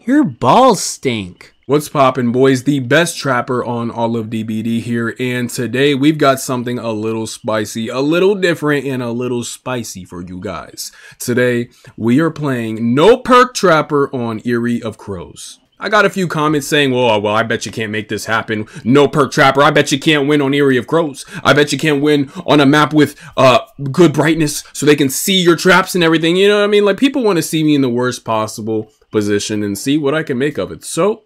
Your balls stink. What's poppin', boys? The best trapper on all of DBD here, and today we've got something a little spicy, a little different, and a little spicy for you guys. Today, we are playing No Perk Trapper on Eyrie of Crows. I got a few comments saying, well, I bet you can't make this happen. No Perk Trapper, I bet you can't win on Eyrie of Crows. I bet you can't win on a map with good brightness so they can see your traps and everything. You know what I mean? Like, people want to see me in the worst possible position and see what I can make of it. So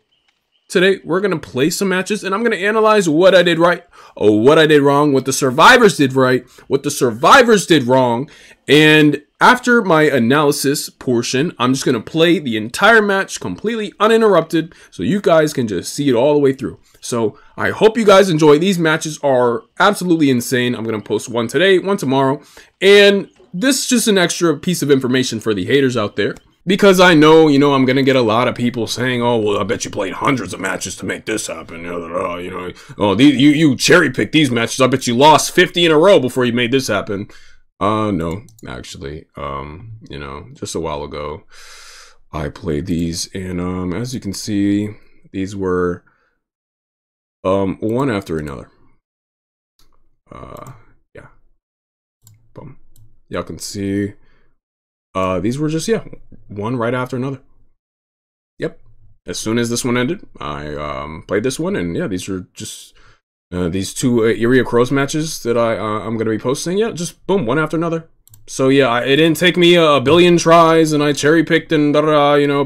today, we're going to play some matches, and I'm going to analyze what I did right, or what I did wrong, what the survivors did right, what the survivors did wrong, and after my analysis portion, I'm just going to play the entire match completely uninterrupted, so you guys can just see it all the way through. So, I hope you guys enjoy. These matches are absolutely insane. I'm going to post one today, one tomorrow, and this is just an extra piece of information for the haters out there. Because I know, I'm going to get a lot of people saying, oh, well, I bet you played hundreds of matches to make this happen. You cherry-picked these matches. I bet you lost 50 in a row before you made this happen. No, actually, just a while ago, I played these. And as you can see, these were one after another. Yeah. Boom. Y'all can see. These were just, one right after another. Yep. As soon as this one ended, I played this one, and yeah, these are just these two Eyrie of Crows matches that I'm gonna be posting. Yeah, just boom, one after another. So yeah, it didn't take me a billion tries, and I cherry picked and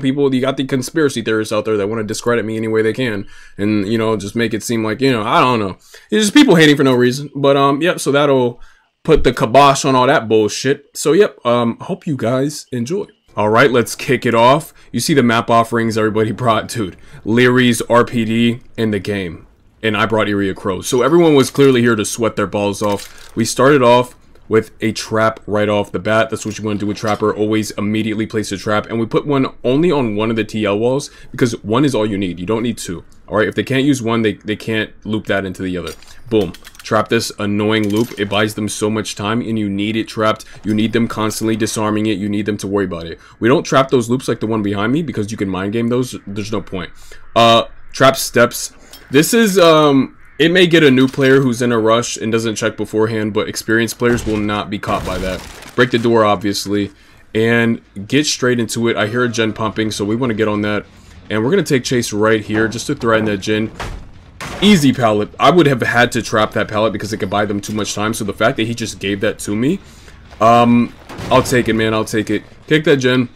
people. You got the conspiracy theorists out there that want to discredit me any way they can, and just make it seem like I don't know. It's just people hating for no reason. But yep. So that'll put the kibosh on all that bullshit. So yep, hope you guys enjoy. All right, let's kick it off. You see the map offerings everybody brought, dude. Leary's RPD in the game, and I brought Eyrie of Crows. So everyone was clearly here to sweat their balls off. We started off with a trap right off the bat. That's what you want to do with Trapper. Always immediately place a trap, and we put one only on one of the TL walls because one is all you need. You don't need two. All right, if they can't use one, they can't loop that into the other. Boom. Trap this annoying loop. It buys them so much time, and you need it trapped. You need them constantly disarming it. You need them to worry about it. We don't trap those loops like the one behind me because you can mind game those. There's no point. Trap steps. This is it may get a new player who's in a rush and doesn't check beforehand, but experienced players will not be caught by that. Break the door, obviously, and get straight into it. I hear a gen pumping, so we want to get on that. And we're going to take chase right here just to threaten that gen. Easy pallet. I would have had to trap that pallet because it could buy them too much time. So the fact that he just gave that to me, I'll take it, man. I'll take it. Kick that gen.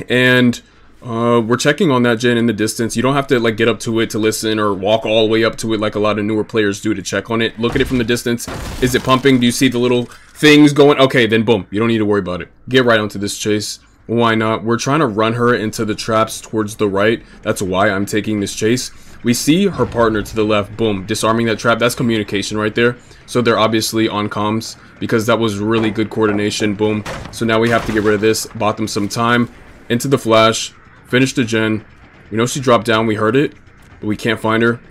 And we're checking on that gen in the distance. You don't have to like get up to it to listen or walk all the way up to it like a lot of newer players do to check on it. Look at it from the distance. Is it pumping? Do you see the little things going? Okay, then boom. You don't need to worry about it. Get right onto this chase. Why not? We're trying to run her into the traps towards the right. That's why I'm taking this chase. We see her partner to the left. Boom. Disarming that trap. That's communication right there. So they're obviously on comms because that was really good coordination. Boom. So now we have to get rid of this. Bought them some time. Into the flash. Finish the gen. We know she dropped down. We heard it. But we can't find her.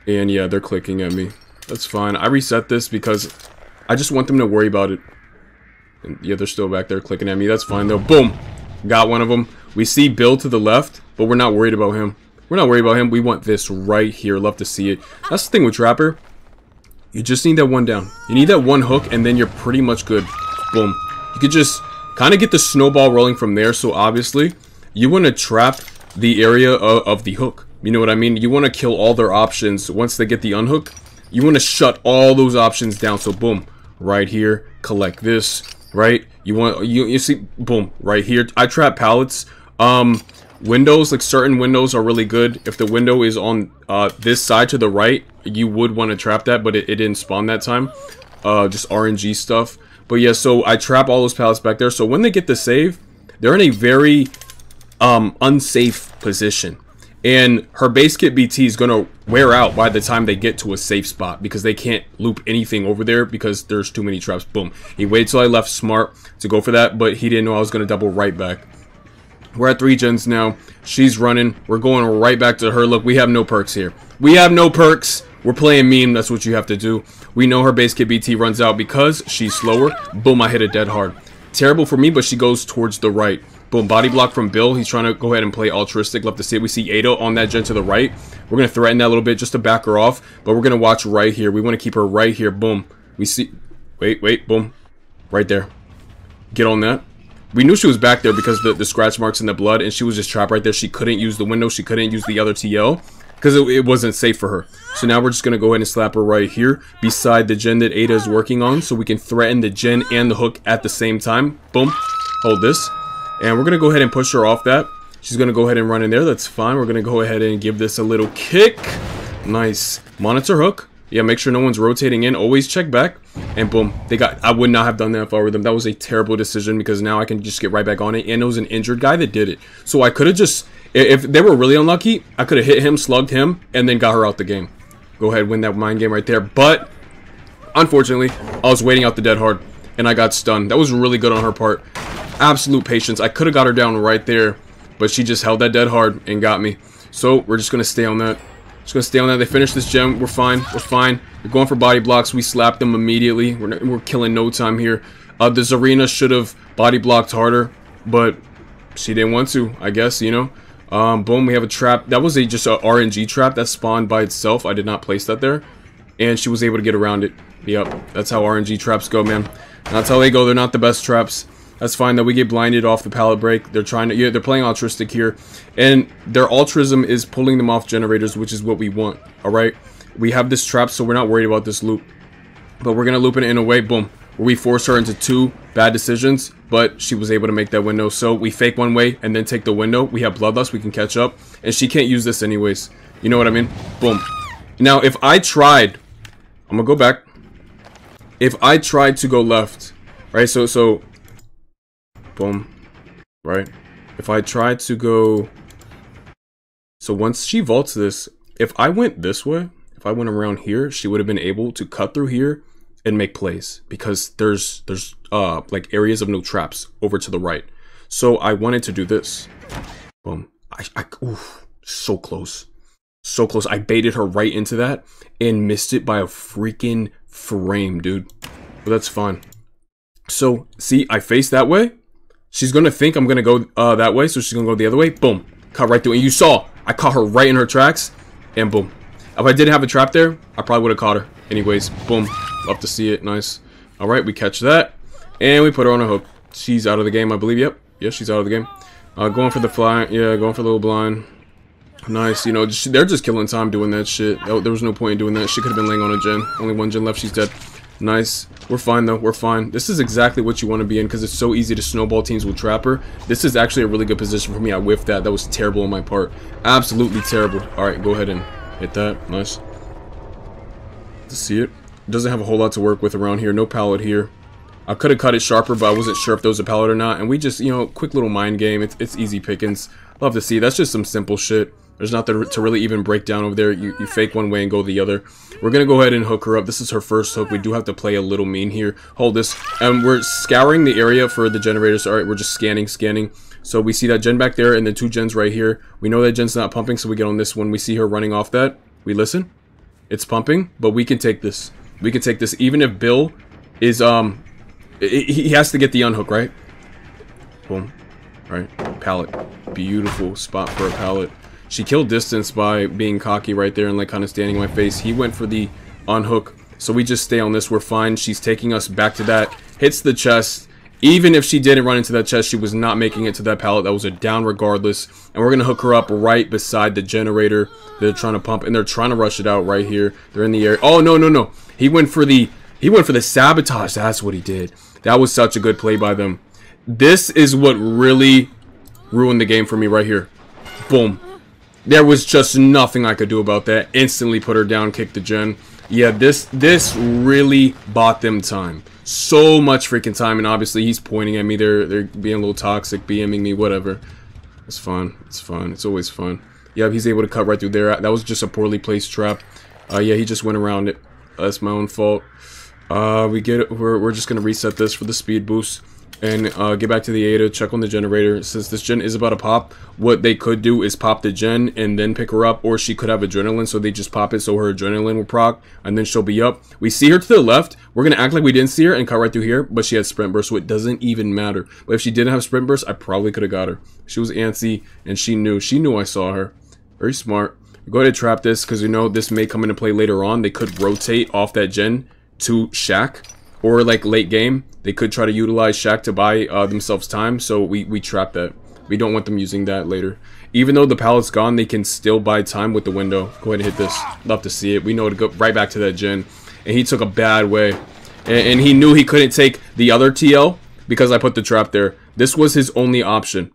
And yeah, they're clicking at me. That's fine. I reset this because I just want them to worry about it. And yeah, they're still back there clicking at me. That's fine though. Boom. Got one of them. We see Bill to the left, but we're not worried about him. We're not worried about him. We want this right here. Love to see it. That's the thing with Trapper. You just need that one down. You need that one hook, and then you're pretty much good. Boom. You could just kind of get the snowball rolling from there. So obviously, you want to trap the area of the hook. You know what I mean? You want to kill all their options. Once they get the unhook, you want to shut all those options down. So boom. Right here. Collect this. Right, you see, boom, right here. I trap pallets. Windows, like certain windows are really good. If the window is on this side to the right, you would want to trap that, but it didn't spawn that time. Just RNG stuff. But yeah, so I trap all those pallets back there. So when they get the save, they're in a very unsafe position. And her base kit BT is going to wear out by the time they get to a safe spot because they can't loop anything over there because there's too many traps. Boom. He waited till I left smart to go for that, but he didn't know I was going to double right back. We're at 3 gens now. She's running. We're going right back to her. Look, we have no perks here. We have no perks. We're playing meme. That's what you have to do. We know her base kit BT runs out because she's slower. Boom, I hit it dead hard. Terrible for me, but she goes towards the right. Boom, body block from Bill. He's trying to go ahead and play altruistic. Love to see it. We see Ada on that gen to the right. We're going to threaten that a little bit just to back her off. But we're going to watch right here. We want to keep her right here. Boom. We see... Wait. Boom. Right there. Get on that. We knew she was back there because the scratch marks in the blood. And she was just trapped right there. She couldn't use the window. She couldn't use the other TL. Because it wasn't safe for her. So now we're just going to go ahead and slap her right here. Beside the gen that Ada is working on. So we can threaten the gen and the hook at the same time. Boom. Hold this. And we're going to go ahead and push her off that. She's going to go ahead and run in there. That's fine. We're going to go ahead and give this a little kick. Nice. Monitor hook. Yeah, make sure no one's rotating in. Always check back. And boom. They got... I would not have done that if I were them. That was a terrible decision because now I can just get right back on it. And it was an injured guy that did it. So I could have just... If they were really unlucky, I could have hit him, slugged him, and then got her out the game. Go ahead, win that mind game right there. But, unfortunately, I was waiting out the dead hard. And I got stunned. That was really good on her part. Absolute patience. I could have got her down right there, but she just held that dead hard and got me. So we're just gonna stay on that. Just gonna stay on that. They finished this gem. We're fine. We're fine. We're going for body blocks. We slapped them immediately. We're killing no time here. The Zarina should have body blocked harder, but she didn't want to. I guess, you know. Boom. We have a trap. That was just a RNG trap that spawned by itself. I did not place that there, and she was able to get around it. Yep. That's how RNG traps go, man. That's how they go. They're not the best traps. That's fine that we get blinded off the pallet break. They're trying to... Yeah, they're playing altruistic here. And their altruism is pulling them off generators, which is what we want. Alright? We have this trap, so we're not worried about this loop. But we're going to loop it in a way, boom, where we force her into 2 bad decisions. But she was able to make that window. So we fake one way and then take the window. We have bloodlust. We can catch up. And she can't use this anyways. You know what I mean? Boom. Now, if I tried... I'm going to go back. If I tried to go left... Right? So... Boom. Right. If I tried to go... So once she vaults this, if I went this way, if I went around here, she would have been able to cut through here and make plays. Because there's like areas of no traps over to the right. So I wanted to do this. Boom. Oof, so close. So close. I baited her right into that and missed it by a freaking frame, dude. But that's fine. So, see, I faced that way. She's going to think I'm going to go that way, so she's going to go the other way. Boom. Cut right through. And you saw, I caught her right in her tracks, and boom. If I didn't have a trap there, I probably would have caught her. Anyways, boom. Love to see it. Nice. All right, we catch that, and we put her on a hook. She's out of the game, I believe. Yep. Yeah, she's out of the game. Going for the fly. Yeah, going for the little blind. Nice. You know, they're just killing time doing that shit. There was no point in doing that. She could have been laying on a gen. Only one gen left. She's dead. Nice. We're fine, though. We're fine. This is exactly what you want to be in because it's so easy to snowball teams with Trapper. This is actually a really good position for me. I whiffed that. That was terrible on my part. Absolutely terrible. All right, go ahead and hit that. Nice. To see it. Doesn't have a whole lot to work with around here. No pallet here. I could have cut it sharper, but I wasn't sure if there was a pallet or not. And we just, you know, quick little mind game. It's easy pickings. Love to see. That's just some simple shit. There's nothing to really even break down over there. You fake one way and go the other. We're going to go ahead and hook her up. This is her first hook. We do have to play a little mean here. Hold this. And we're scouring the area for the generators. All right, we're just scanning. So we see that gen back there and the 2 gens right here. We know that gen's not pumping, so we get on this one. We see her running off that. We listen. It's pumping, but we can take this. We can take this. Even if Bill is, he has to get the unhook, right? Boom. All right, pallet. Beautiful spot for a pallet. She killed distance by being cocky right there and like kind of standing in my face. He went for the unhook. So we just stay on this. We're fine. She's taking us back to that. Hits the chest. Even if she didn't run into that chest, she was not making it to that pallet. That was a down regardless. And we're going to hook her up right beside the generator. They're trying to pump and they're trying to rush it out right here. They're in the air. Oh, no. He went for the sabotage. That's what he did. That was such a good play by them. This is what really ruined the game for me right here. Boom. There was just nothing I could do about that. Instantly put her down, kicked the gen. Yeah, this really bought them time. So much freaking time, and obviously he's pointing at me. They're being a little toxic, BMing me, whatever. It's fun. It's fun. It's always fun. Yeah, he's able to cut right through there. That was just a poorly placed trap. Yeah, he just went around it. That's my own fault. We get it. We're just gonna reset this for the speed boost. and get back to the Ada, check on the generator. Since this gen is about to pop, what they could do is pop the gen and then pick her up, or she could have adrenaline, so they just pop it so her adrenaline will proc, and then she'll be up. We see her to the left. We're gonna act like we didn't see her and cut right through here, but she had sprint burst, so it doesn't even matter. But if she didn't have sprint burst, I probably could have got her. She was antsy, and she knew I saw her. Very smart. Go ahead and trap this, because you know this may come into play later on. They could rotate off that gen to Shaq, or like late game they could try to utilize Shaq to buy themselves time, so we trap that. We don't want them using that later. Even though the pallet's gone, they can still buy time with the window. Go ahead and hit this. Love to see it. We know to go right back to that gen, and he took a bad way, and he knew he couldn't take the other TL because I put the trap there. This was his only option,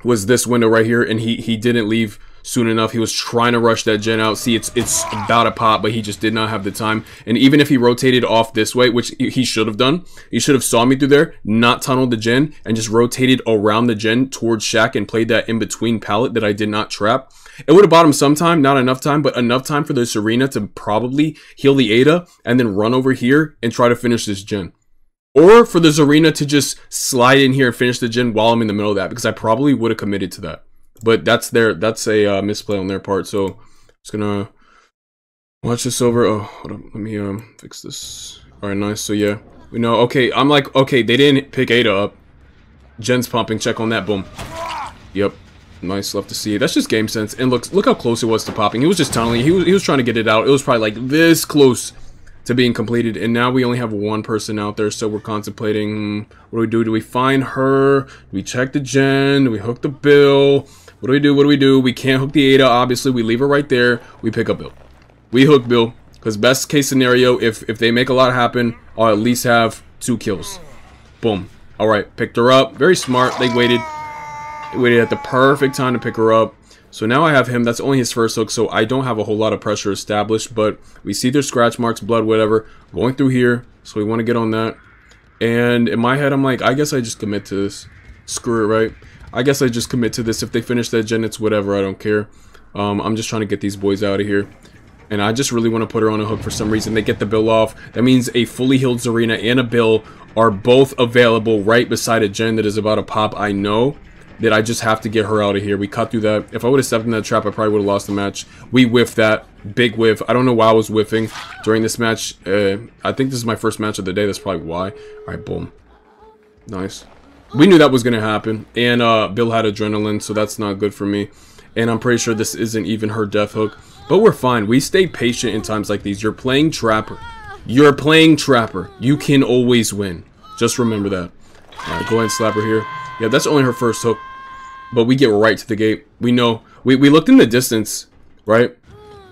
was this window right here, and he didn't leave soon enough. He was trying to rush that gen out. See, it's about to pop, but he just did not have the time. And even if he rotated off this way, which he should have done, he should have saw me through there, not tunneled the gen, and just rotated around the gen towards Shaq and played that in between pallet that I did not trap. It would have bought him some time, not enough time, but enough time for the Serena to probably heal the Ada and then run over here and try to finish this gen. Or for the Zarina to just slide in here and finish the gen while I'm in the middle of that, because I probably would have committed to that. But that's a misplay on their part. So just gonna watch this over. Oh, hold on, let me fix this. All right, nice. So yeah, we know. Okay, I'm like, okay, they didn't pick Ada up. Gen's pumping. Check on that. Boom. Yep. Nice. Love to see it. That's just game sense. And look how close it was to popping. He was just tunneling. He was trying to get it out. It was probably like this close to being completed, and now we only have one person out there, so we're contemplating, what do we do? Do we find her? Do we check the gen? Do we hook the bill? What do we do? What do we do? We can't hook the Ada, obviously. We leave her right there. We pick up Bill. We hook Bill, because best case scenario, if they make a lot happen, I'll at least have 2 kills. Boom. Alright, picked her up. Very smart. They waited at the perfect time to pick her up. So now I have him. That's only his first hook, so I don't have a whole lot of pressure established, but we see their scratch marks, blood, whatever, going through here, so we want to get on that. And in my head, I'm like, I guess I just commit to this. Screw it, right? I guess I just commit to this. If they finish that gen, it's whatever. I don't care. I'm just trying to get these boys out of here. And I just really want to put her on a hook for some reason. They get the Bill off. That means a fully healed Zarina and a Bill are both available right beside a gen that is about to pop. I know that I just have to get her out of here. We cut through that. If I would have stepped in that trap, I probably would have lost the match. We whiffed that. Big whiff. I don't know why I was whiffing during this match. I think this is my first match of the day. That's probably why. Alright, boom. Nice. We knew that was going to happen. And Bill had adrenaline, so that's not good for me. And I'm pretty sure this isn't even her death hook. But we're fine. We stay patient in times like these. You're playing Trapper. You're playing Trapper. You can always win. Just remember that. Alright, go ahead and slap her here. Yeah, that's only her first hook. But we get right to the gate. We know. We looked in the distance, right?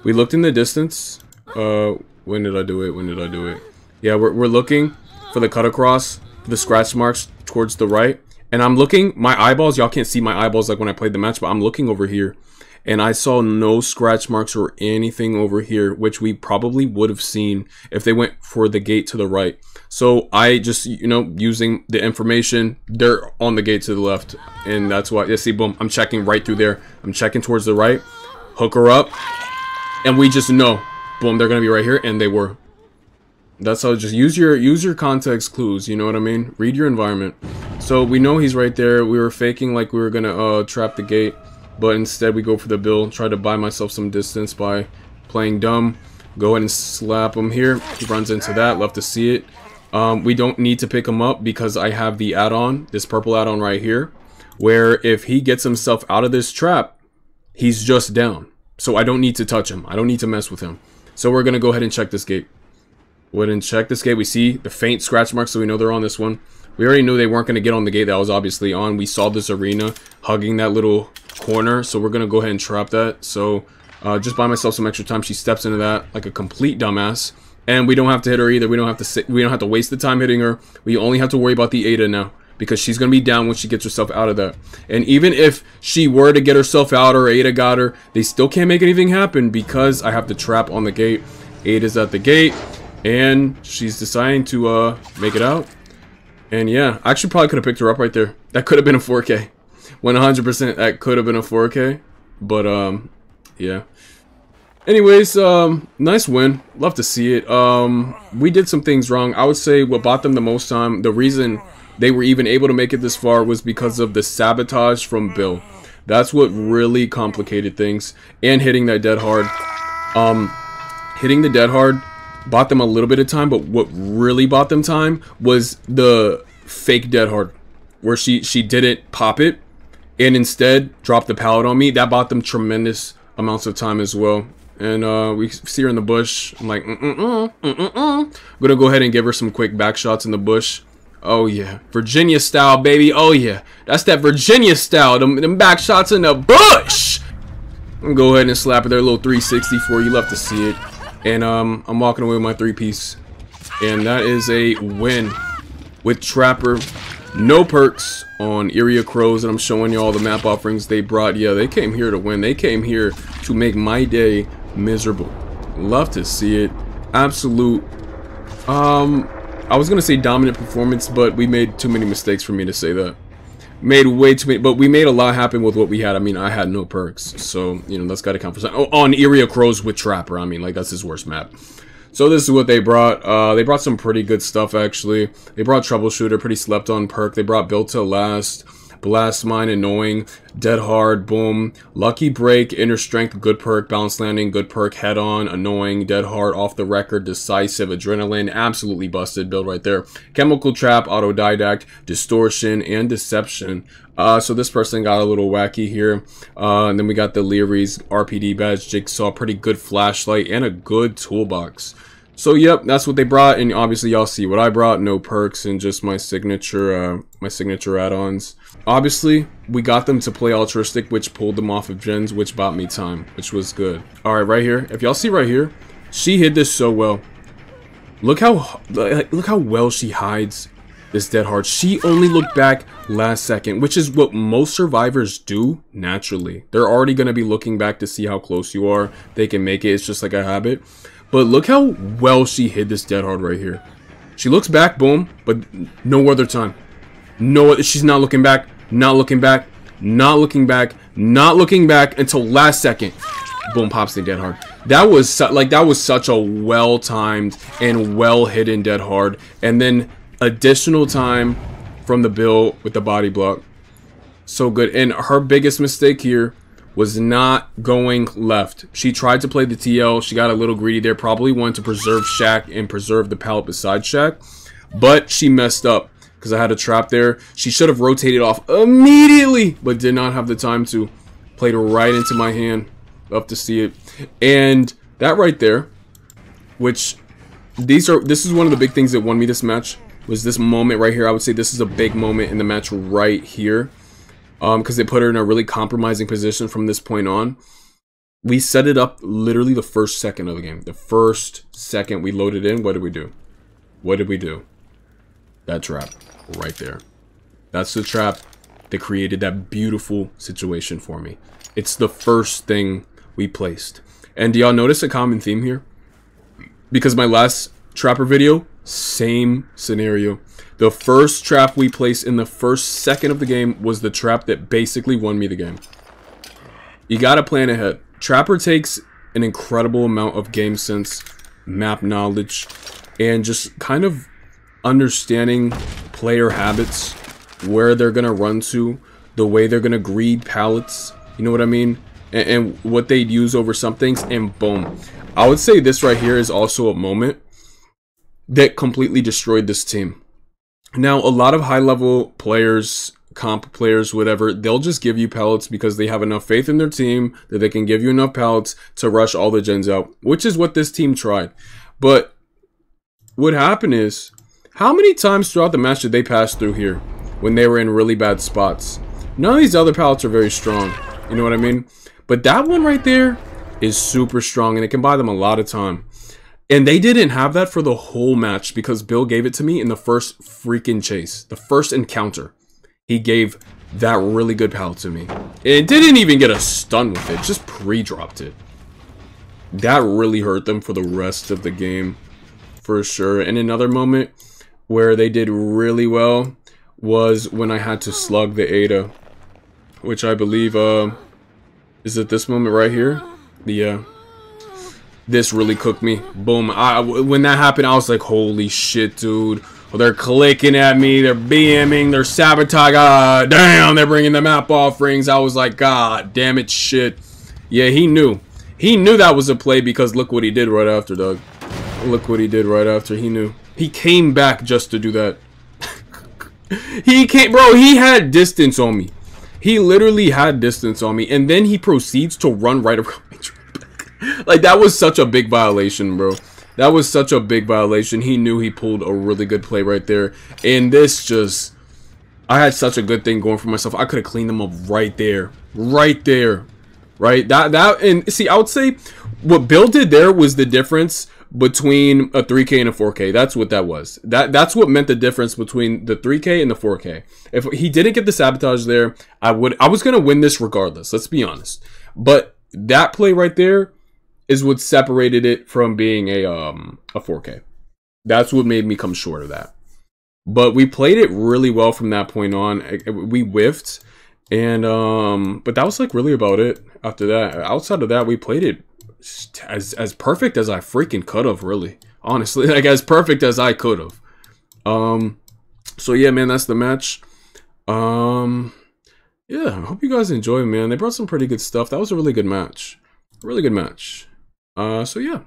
We looked in the distance. When did I do it? When did I do it? Yeah, we're looking for the cut across, the scratch marks towards the right. And I'm looking, my eyeballs, y'all can't see my eyeballs like when I played the match, but I'm looking over here. And I saw no scratch marks or anything over here, which we probably would have seen if they went for the gate to the right. So I just, you know, using the information, they're on the gate to the left. And that's why, yeah, see, boom, I'm checking right through there. I'm checking towards the right, hook her up, and we just know, boom, they're going to be right here, and they were. That's how, just use your context clues, you know what I mean? Read your environment. So we know he's right there. We were faking like we were going to trap the gate. But instead we go for the Bill, try to buy myself some distance by playing dumb. Go ahead and slap him here. He runs into that, love to see it. We don't need to pick him up because I have the add-on, this purple add-on right here, where if he gets himself out of this trap, he's just down. So I don't need to touch him. I don't need to mess with him. So we're going to go ahead and check this gate. Go ahead and check this gate. We see the faint scratch marks, so we know they're on this one. We already knew they weren't going to get on the gate that was obviously on. We saw this arena hugging that little corner, so we're going to go ahead and trap that. So just buy myself some extra time. She steps into that like a complete dumbass. And we don't have to hit her either. We don't have to waste the time hitting her. We only have to worry about the Ada now, because she's going to be down when she gets herself out of that. And even if she were to get herself out or Ada got her, they still can't make anything happen because I have the trap on the gate. Ada's at the gate, and she's deciding to make it out. And yeah, I actually probably could have picked her up right there. That could have been a 4K. 100% that could have been a 4K. But yeah. Anyways, nice win. Love to see it. We did some things wrong. I would say what bought them the most time, the reason they were even able to make it this far was because of the sabotage from Bill. That's what really complicated things. And hitting that dead hard. Hitting the dead hard bought them a little bit of time, but what really bought them time was the fake dead hard, where she didn't pop it and instead dropped the pallet on me. That bought them tremendous amounts of time as well. And we see her in the bush. I'm like, I'm gonna go ahead and give her some quick back shots in the bush. Oh yeah, Virginia style, baby. Oh yeah, that's that Virginia style. Them back shots in the bush. I'm gonna go ahead and slap her there, a little 360 for you. Love to see it. And I'm walking away with my 3-piece, and that is a win with Trapper. No perks on Area Crows, and I'm showing you all the map offerings they brought. Yeah, they came here to win. They came here to make my day miserable. Love to see it. Absolute I was gonna say dominant performance, but we made too many mistakes for me to say that. Made way too many, but we made a lot happen with what we had. I mean, I had no perks, so you know that's got to count for something. Oh, on Area Crows with Trapper, I mean, like that's his worst map. So this is what they brought. They brought some pretty good stuff actually. They brought Troubleshooter, pretty slept on perk. They brought Built to Last, Blast Mine, annoying, Dead Hard, boom, Lucky Break, Inner Strength, good perk, Balance Landing, good perk, Head On, annoying, Dead Hard, Off the Record, Decisive, Adrenaline, absolutely busted build right there. Chemical Trap, Autodidact, Distortion, and Deception. So this person got a little wacky here. And then we got the Leary's RPD badge, Jigsaw, pretty good flashlight, and a good toolbox. So yep, that's what they brought, and obviously y'all see what I brought. No perks and just my signature add-ons. Obviously, we got them to play altruistic, which pulled them off of gens, which bought me time, which was good. All right, right here, if y'all see right here, she hid this so well. Look how well she hides this dead hard. She only looked back last second, which is what most survivors do naturally. They're already gonna be looking back to see how close you are. They can make it. It's just like a habit. But look how well she hid this dead hard right here. She looks back, boom, but no other time. No, she's not looking back, not looking back, not looking back, not looking back until last second. Boom, pops the dead hard. That was such a well-timed and well-hidden dead hard. And then additional time from the Bill with the body block. So good. And her biggest mistake here was not going left. She tried to play the TL. She got a little greedy there. Probably wanted to preserve Shaq and preserve the pallet beside Shaq. But she messed up because I had a trap there. She should have rotated off immediately, but did not have the time to. Played right into my hand. Love to see it. And that right there, which this is one of the big things that won me this match, was this moment right here. I would say this is a big moment in the match right here. Because they put her in a really compromising position from this point on. We set it up literally the first second of the game. The first second we loaded in, what did we do? What did we do? That trap right there. That's the trap that created that beautiful situation for me. It's the first thing we placed. And do y'all notice a common theme here? Because my last Trapper video, same scenario. The first trap we placed in the first second of the game was the trap that basically won me the game. You gotta plan ahead. Trapper takes an incredible amount of game sense, map knowledge, and just kind of understanding player habits, where they're gonna run to, the way they're gonna greed pallets, you know what I mean? And what they'd use over some things, and boom. I would say this right here is also a moment that completely destroyed this team. Now, a lot of high-level players, comp players, whatever, they'll just give you pallets because they have enough faith in their team that they can give you enough pallets to rush all the gens out, which is what this team tried. But what happened is, how many times throughout the match did they pass through here when they were in really bad spots? None of these other pallets are very strong, you know what I mean? But that one right there is super strong, and it can buy them a lot of time. And they didn't have that for the whole match because Bill gave it to me in the first freaking chase. The first encounter. He gave that really good pallet to me. It didn't even get a stun with it. Just pre-dropped it. That really hurt them for the rest of the game. For sure. And another moment where they did really well was when I had to slug the Ada. Which I believe, is it this moment right here? Yeah. This really cooked me. Boom. When that happened, I was like, holy shit, dude. They're clicking at me. They're BMing. They're sabotaging. God damn, they're bringing the map offerings. I was like, God damn it, shit. Yeah, he knew. He knew that was a play because look what he did right after, Doug. Look what he did right after. He knew. He came back just to do that. He came, bro, he had distance on me. He literally had distance on me. And then he proceeds to run right around me. Like, that was such a big violation, bro. That was such a big violation. He knew he pulled a really good play right there. And this just... I had such a good thing going for myself. I could have cleaned them up right there. Right there. Right? And see, I would say what Bill did there was the difference between a 3K and a 4K. That's what that was. That's what meant the difference between the 3K and the 4K. If he didn't get the sabotage there, I was going to win this regardless. Let's be honest. But that play right there is what separated it from being a 4K. That's what made me come short of that. But we played it really well from that point on. We whiffed, and but that was like really about it. After that, outside of that, we played it as perfect as I freaking could have. Really, honestly, like as perfect as I could have. So yeah, man, that's the match. Yeah, I hope you guys enjoy, man. They brought some pretty good stuff. That was a really good match. Really good match. So yeah.